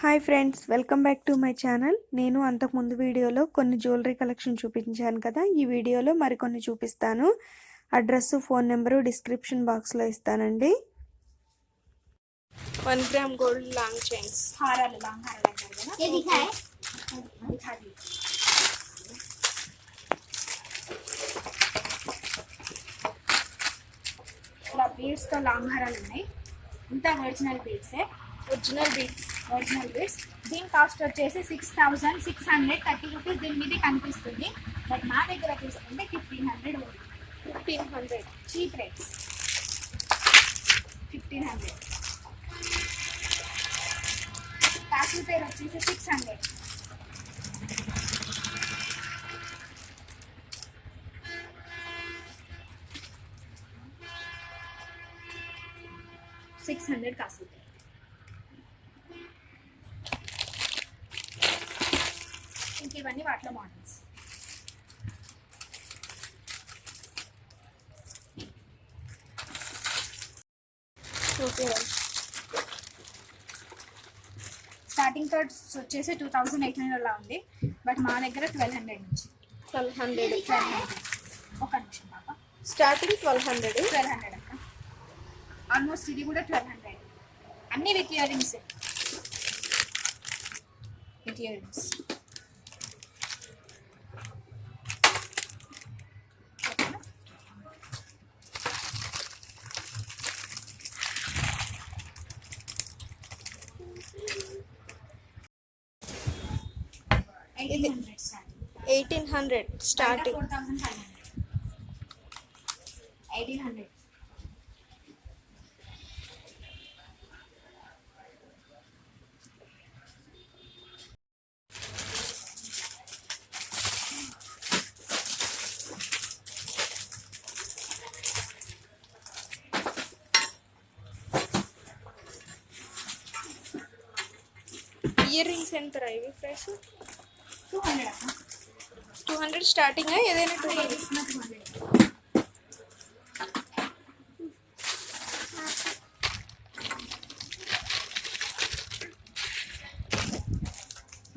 Hi friends, welcome back to my channel. నేను అంతకుముందు వీడియోలో కొన్ని జ్యువెలరీ కలెక్షన్ చూపించాను కదా. ఈ వీడియోలో మరికొన్ని చూపిస్తాను. అడ్రస్, ఫోన్ నెంబరు డిస్క్రిప్షన్ బాక్స్లో ఇస్తానండి. 1 గ్రామ్ గోల్డ్ లాంగ్ చైన్స్, హారాలు లాంగ్ హారాలు అంటారు కదా. ये दिखाए दिखा दी ఇలా బీడ్స్ తో లాంగ్ హారాలు ఉన్నాయి. ఇంత ఒరిజినల్ బీడ్సే, ఒరిజినల్ బీడ్స్. దీని కాస్ట్ వచ్చేసి 6,630 రూపీస్. దీని మీద కనిపిస్తుంది, బట్ మా దగ్గర తీసుకుంటే 1,500 చీప్ రేట్స్. 1,500 కాసుల పేరు వచ్చేసి 600. కాసుల పేరు. ఇంక ఇవన్నీ వాటిలో మోడల్స్. ఓకే. స్టార్టింగ్ థాట్స్ వచ్చేసి 2,800 అలా ఉంది, బట్ మా దగ్గర 1,200 నుంచి. 1200. ఒక నిమిషం పాప. స్టార్టింగ్ 1200 అక్క. ఆల్మోస్ట్ ఇది కూడా 1,200. అన్ని with ear rings. 1800 starting. 4,500. 1,800. Ear rings ఎంత ఇవి ప్రైస్? 200 అక్క. 200 స్టార్టింగ్, ఏదైనా 200. 200.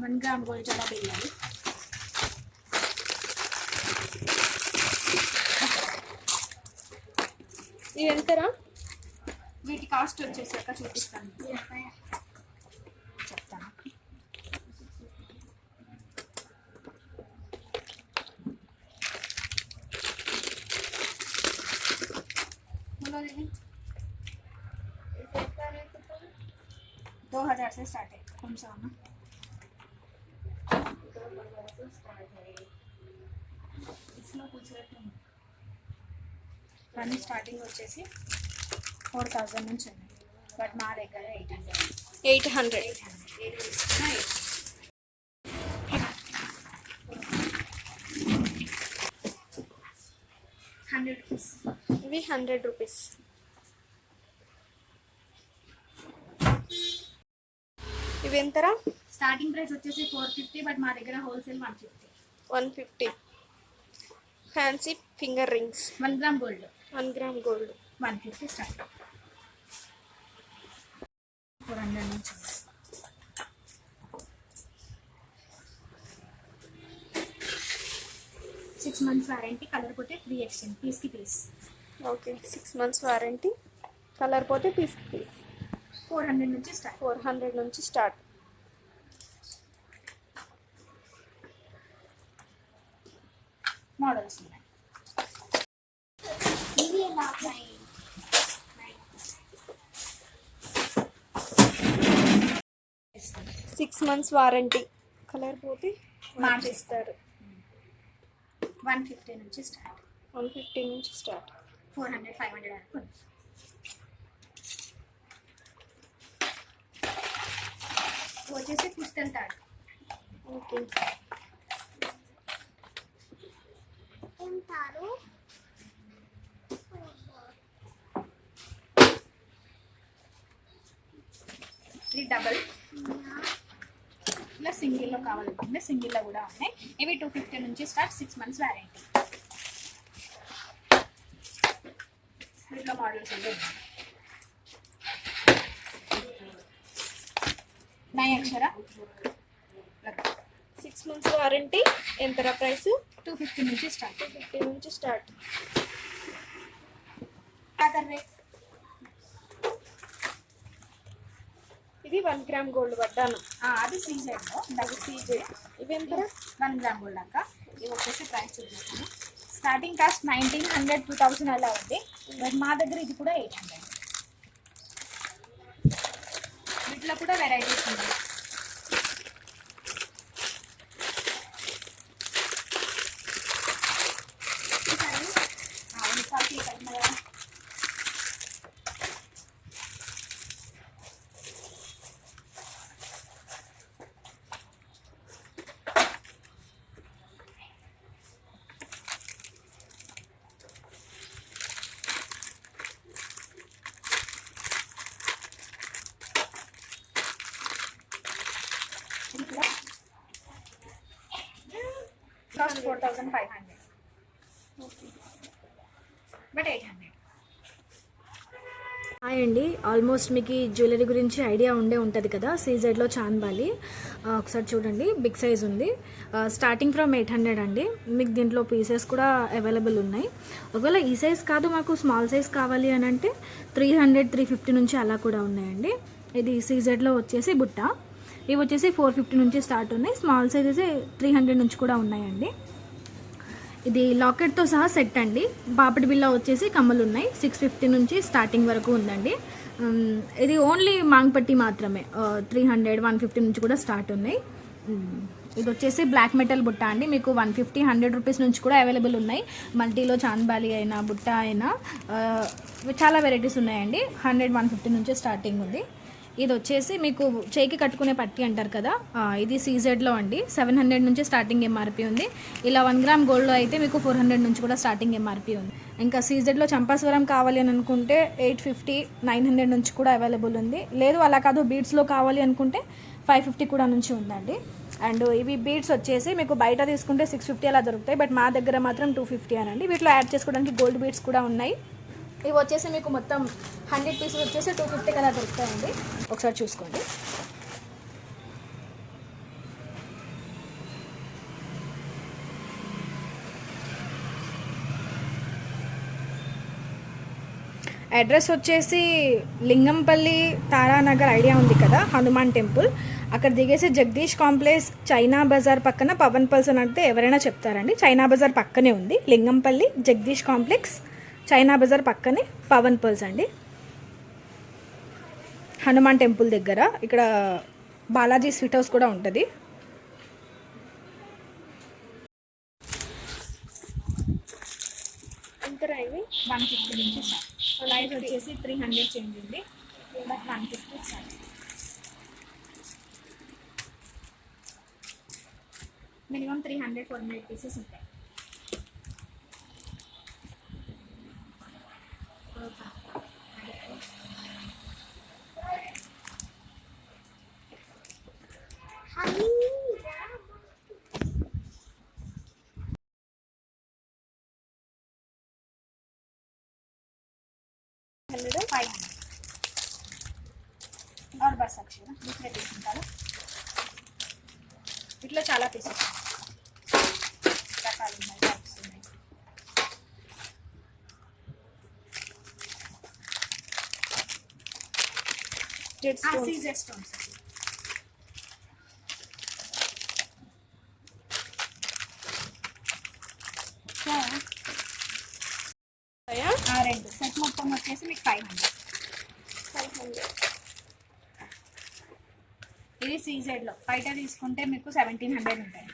1 గ్రామ్ గోల్డ్ చాలా బిల్లాలి. ఇది ఎంతరా? వీటి కాస్ట్ వచ్చేసి అక్క చూపిస్తాను, చెప్తాను. बोलो 2,000 से स्टार्ट है. कौन सा होना? इसमें कुछ रेट नहीं. కానీ స్టార్టింగ్ వచ్చేసి 4,000 నుంచి ఉంది, బట్ మా దగ్గర 800. 100 రూపీస్. ఇవి 100 రూపీస్. ఇవి ఎంతరా? స్టార్టింగ్ ప్రైస్ వచ్చేసి 450, బట్ మా దగ్గర wholesale 150. 150. Fancy finger rings, 1 gram gold. 1 gram gold 150 start. 400 నుంచి. సిక్స్ మంత్స్ వారంటీ, కలర్ పోతే ఫ్రీ ఎక్స్చేంజ్, పీస్కి piece. Okay. 6 months warranty, colour పోతే పీస్కి పీస్. 400 నుంచి స్టార్ట్. 400 నుంచి స్టార్ట్. మోడల్స్ ఉన్నాయి. 6 మంత్స్ వారంటీ, కలర్ పోతే మార్చిస్తారు. 150 నుంచి స్టార్ట్. 150 నుంచి స్టార్ట్. 400, 500 వరకు. వచ్చేసి క్రిస్టల్ తాడు. ఓకే. ఇది డబల్. ఇలా సింగిల్లో కావాలనుకుంటే సింగిల్లో కూడా ఉన్నాయి. ఇవి 250 నుంచి స్టార్ట్, 6 మంత్స్ వారంటీ. వీటిలో మోడల్స్ ఉన్నాయి. 9 అక్షర 6 months వారంటీ. ఎంతరా ప్రైస్? 250 నుంచి స్టార్ట్. 250 నుంచి స్టార్ట్. Other rate. ఇది 1 గ్రామ్ గోల్డ్ పడ్డాను. అది సీజెడ్లో. అది సీజెడ్. ఇవి ఎంతరా? 1 గ్రామ్ గోల్డ్ అక్క. ఇవి వచ్చేసి ప్రైస్ చూపిస్తాను. స్టార్టింగ్ కాస్ట్ 1900 2000 అలా ఉంది. బట్ మా దగ్గర ఇది కూడా 800. వీటిలో కూడా వెరైటీస్ ఉన్నాయి. Cost 4500 but 800. హాయ్ అండి, ఆల్మోస్ట్ మీకు ఈ జ్యువెలరీ గురించి ఐడియా ఉంటుంది కదా. సీజెడ్లో చాన్బాలి ఒకసారి చూడండి, బిగ్ సైజ్ ఉంది. స్టార్టింగ్ ఫ్రమ్ 800 అండి. మీకు దీంట్లో పీసెస్ కూడా అవైలబుల్ ఉన్నాయి. ఒకవేళ ఈ సైజ్ కాదు మాకు స్మాల్ సైజ్ కావాలి అని అంటే 300 350 నుంచి అలా కూడా ఉన్నాయండి. ఇది సీజెడ్లో వచ్చేసి బుట్ట. ఇవి వచ్చేసి 450 నుంచి స్టార్ట్ ఉన్నాయి. స్మాల్ సైజ్ అయితే 300 నుంచి కూడా ఉన్నాయండి. ఇది లాకెట్తో సహా సెట్ అండి. పాపిడి బిల్ల వచ్చేసి కమ్మలు ఉన్నాయి. 650 నుంచి స్టార్టింగ్ వరకు ఉందండి. ఇది ఓన్లీ మాంగ్పట్టి మాత్రమే. 300 150 నుంచి కూడా స్టార్ట్ ఉన్నాయి. ఇది వచ్చేసి బ్లాక్ మెటల్ బుట్ట అండి. మీకు 150 100 రూపీస్ నుంచి కూడా అవైలబుల్ ఉన్నాయి. మల్టీలో చాన్బాలి అయినా బుట్ట అయినా చాలా వెరైటీస్ ఉన్నాయండి. 100 150 నుంచి స్టార్టింగ్ ఉంది. ఇది వచ్చేసి మీకు చేయికి కట్టుకునే పట్టి అంటారు కదా, ఇది సీజెడ్లో అండి. 700 నుంచి స్టార్టింగ్ ఎంఆర్పి ఉంది. ఇలా 1 గ్రామ్ గోల్డ్లో అయితే మీకు 400 నుంచి కూడా స్టార్టింగ్ ఎంఆర్పి ఉంది. ఇంకా సీజెడ్లో చంపాస్వరం కావాలి అని అనుకుంటే 850 900 నుంచి కూడా అవైలబుల్ ఉంది. లేదు అలా కాదు బీడ్స్లో కావాలి అనుకుంటే 550 కూడా నుంచి ఉందండి. అండ్ ఇవి బీడ్స్ వచ్చేసి మీకు బయట తీసుకుంటే 650 అలా దొరుకుతాయి. బట్ మా దగ్గర మాత్రం 250 అనండి. వీటిలో యాడ్ చేసుకోవడానికి గోల్డ్ బీడ్స్ కూడా ఉన్నాయి. ఇవి వచ్చేసి మీకు మొత్తం 100 పీసెస్ వచ్చేసి 250 అలా దొరుకుతాయండి. ఒకసారి చూసుకోండి. అడ్రస్ వచ్చేసి లింగంపల్లి తారానగర్ ఐడియా ఉంది కదా, హనుమాన్ టెంపుల్. అక్కడ దిగేసి జగదీష్ కాంప్లెక్స్ చైనా బజార్ పక్కన పవన్ పల్స్ అని అంటే ఎవరైనా చెప్తారండి. చైనా బజార్ పక్కనే ఉంది. లింగంపల్లి జగదీష్ కాంప్లెక్స్ చైనా బజార్ పక్కనే పవన్ పల్స్ అండి. హనుమాన్ టెంపుల్ దగ్గర. ఇక్కడ బాలాజీ స్వీట్ హౌస్ కూడా ఉంటుంది. ఎంతరా ఇవి? 150 నుంచి స్టార్ట్. ప్రైస్ వచ్చేసి 300 చేంజ్ ఉంది. But 150 start. మినిమం 300 400 పీసెస్ ఉంటాయి. और बस अक्षर दूसरे पीस निकालो. इट्ला చాలా పీసెస్ రకాలు ఉన్నాయి, టైప్స్ ఉన్నాయి. CZ stones. రెండు సెట్ మొత్తం వచ్చేసి మీకు 500. ఇది సీజెడ్లో బయట తీసుకుంటే మీకు 1700 ఉంటాయి.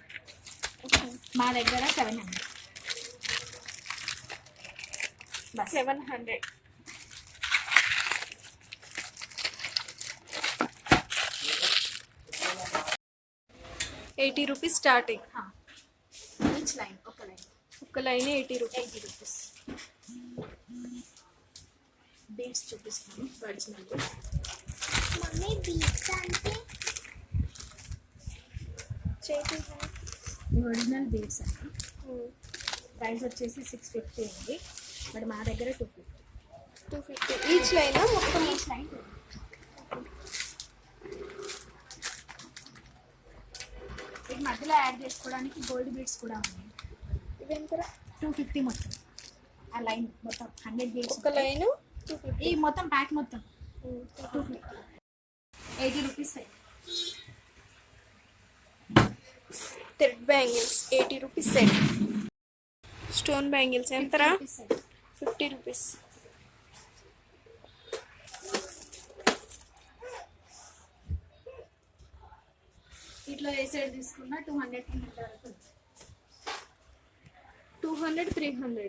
మా దగ్గర 700. 700. ₹80 స్టార్టింగ్. ఈచ్ లైన్ ఒక లైన్ ₹80. 80 రూపీస్. బీడ్స్ చూపిస్తాను. ఒరిజినల్ మమ్మీ బీట్స్ అంటే ఒరిజినల్ బీడ్స్ అండి. ప్రైస్ వచ్చేసి 650 ఉంది. బట్ మా దగ్గర 250. ఈచ్ లైన్ మొత్తం. ఈచ్ లైన్ మధ్యలో యాడ్ చేసుకోవడానికి గోల్డ్ బీడ్స్ కూడా ఉన్నాయి. ఇవెంత 250 మొత్తం. ఆ లైన్ మొత్తం 100 బీడ్స్. ఒక లైన్ ఈ మొత్తం ప్యాక్ మొత్తం 250. 80 rupees. Thread bangles 80 rupees set. Stone bangles ఎంతరా? 50 రూపీస్. ఇట్లా ఏ సైడ్ తీసుకున్నా 200 200 300